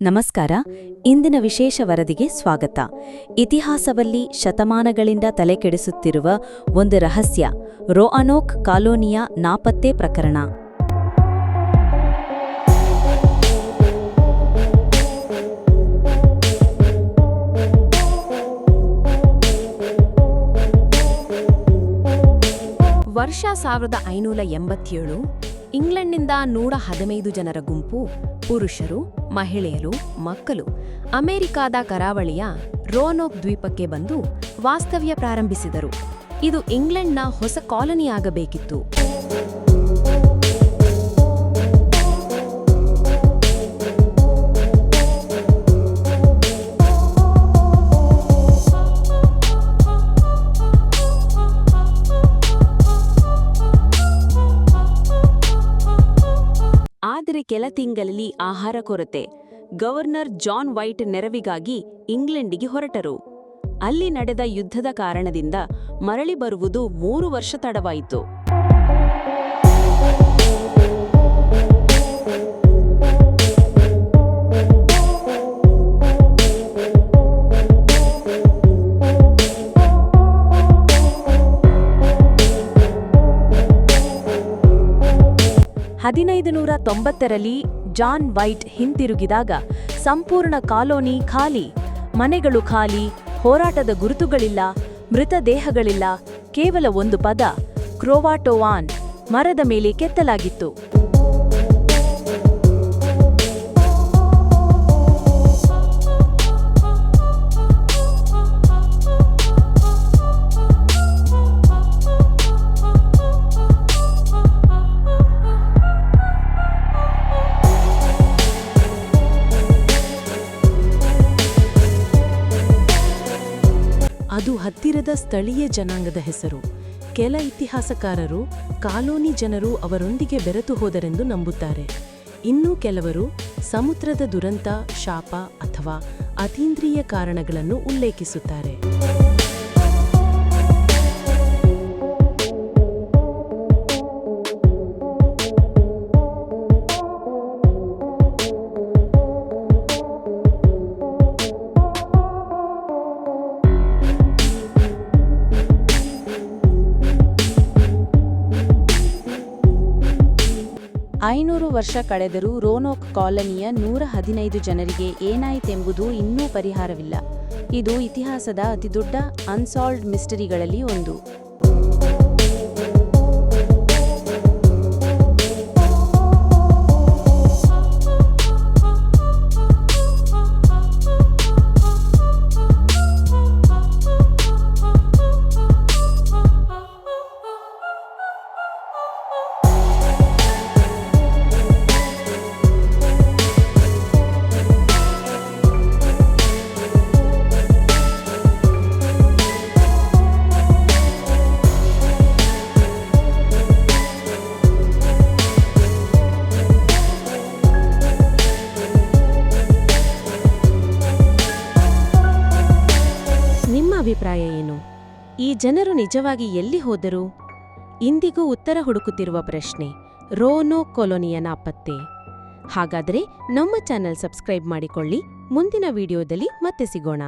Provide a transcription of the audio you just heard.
ನಮಸ್ಕಾರ. ಇಂದಿನ ವಿಶೇಷ ವರದಿಗೆ ಸ್ವಾಗತ. ಇತಿಹಾಸದಲ್ಲಿ ಶತಮಾನಗಳಿಂದ ತಲೆಕೆಡಿಸುತ್ತಿರುವ ಒಂದು ರಹಸ್ಯ, ರೋಅನೋಕ್ ಕಾಲೋನಿಯ ನಾಪತ್ತೆ ಪ್ರಕರಣ. ವರ್ಷ 1587. ಇಂಗ್ಲೆಂಡ್ನಿಂದ 115 ಜನರ ಗುಂಪು, ಪುರುಷರು, ಮಹಿಳೆಯರು, ಮಕ್ಕಳು ಅಮೆರಿಕಾದ ಕರಾವಳಿಯ ರೋಅನೋಕ್ ದ್ವೀಪಕ್ಕೆ ಬಂದು ವಾಸ್ತವ್ಯ ಪ್ರಾರಂಭಿಸಿದರು. ಇದು ಇಂಗ್ಲೆಂಡ್ನ ಹೊಸ ಕಾಲನಿಯಾಗಬೇಕಿತ್ತು. ಆದರೆ ಕೆಲ ತಿಂಗಳಲ್ಲಿ ಆಹಾರ ಕೊರತೆ. ಗವರ್ನರ್ ಜಾನ್ ವೈಟ್ ನೆರವಿಗಾಗಿ ಇಂಗ್ಲೆಂಡಿಗೆ ಹೊರಟರು. ಅಲ್ಲಿ ನಡೆದ ಯುದ್ಧದ ಕಾರಣದಿಂದ ಮರಳಿ ಬರುವುದು 3 ವರ್ಷ ತಡವಾಯಿತು. ರಲ್ಲಿ ಜಾನ್ ವೈಟ್ ಹಿಂತಿರುಗಿದಾಗ ಸಂಪೂರ್ಣ ಕಾಲೋನಿ ಖಾಲಿ. ಮನೆಗಳು ಖಾಲಿ, ಹೋರಾಟದ ಗುರುತುಗಳಿಲ್ಲ, ಮೃತದೇಹಗಳಿಲ್ಲ. ಕೇವಲ ಒಂದು ಪದ, ಕ್ರೋವಾಟೋವಾನ್, ಮರದ ಮೇಲೆ ಕೆತ್ತಲಾಗಿತ್ತು. ಅದು ಹತ್ತಿರದ ಸ್ಥಳೀಯ ಜನಾಂಗದ ಹೆಸರು. ಕೆಲ ಇತಿಹಾಸಕಾರರು ಕಾಲೋನಿ ಜನರು ಅವರೊಂದಿಗೆ ಬೆರೆತು ಹೋದರೆಂದು ನಂಬುತ್ತಾರೆ. ಇನ್ನೂ ಕೆಲವರು ಸಮುದ್ರದ ದುರಂತ, ಶಾಪ ಅಥವಾ ಅತೀಂದ್ರಿಯ ಕಾರಣಗಳನ್ನು ಉಲ್ಲೇಖಿಸುತ್ತಾರೆ. ವರ್ಷ ಕಳೆದರೂ ರೋಅನೋಕ್ ಕಾಲನಿಯ 115 ಜನರಿಗೆ ಏನಾಯಿತೆಂಬುದು ಇನ್ನೂ ಪರಿಹಾರವಿಲ್ಲ. ಇದು ಇತಿಹಾಸದ ಅತಿದೊಡ್ಡ ಅನ್ಸಾಲ್ವ್ಡ್ ಮಿಸ್ಟರಿಗಳಲ್ಲಿ ಒಂದು. ಅಭಿಪ್ರಾಯ ಏನು? ಈ ಜನರು ನಿಜವಾಗಿ ಎಲ್ಲಿ ಹೋದರು? ಇಂದಿಗೂ ಉತ್ತರ ಹುಡುಕುತ್ತಿರುವ ಪ್ರಶ್ನೆ, ರೋಅನೋಕ್ ಕಾಲೋನಿಯ ನಾಪತ್ತೆ. ಹಾಗಾದರೆ ನಮ್ಮ ಚಾನೆಲ್ ಸಬ್ಸ್ಕ್ರೈಬ್ ಮಾಡಿಕೊಳ್ಳಿ. ಮುಂದಿನ ವಿಡಿಯೋದಲ್ಲಿ ಮತ್ತೆ ಸಿಗೋಣ.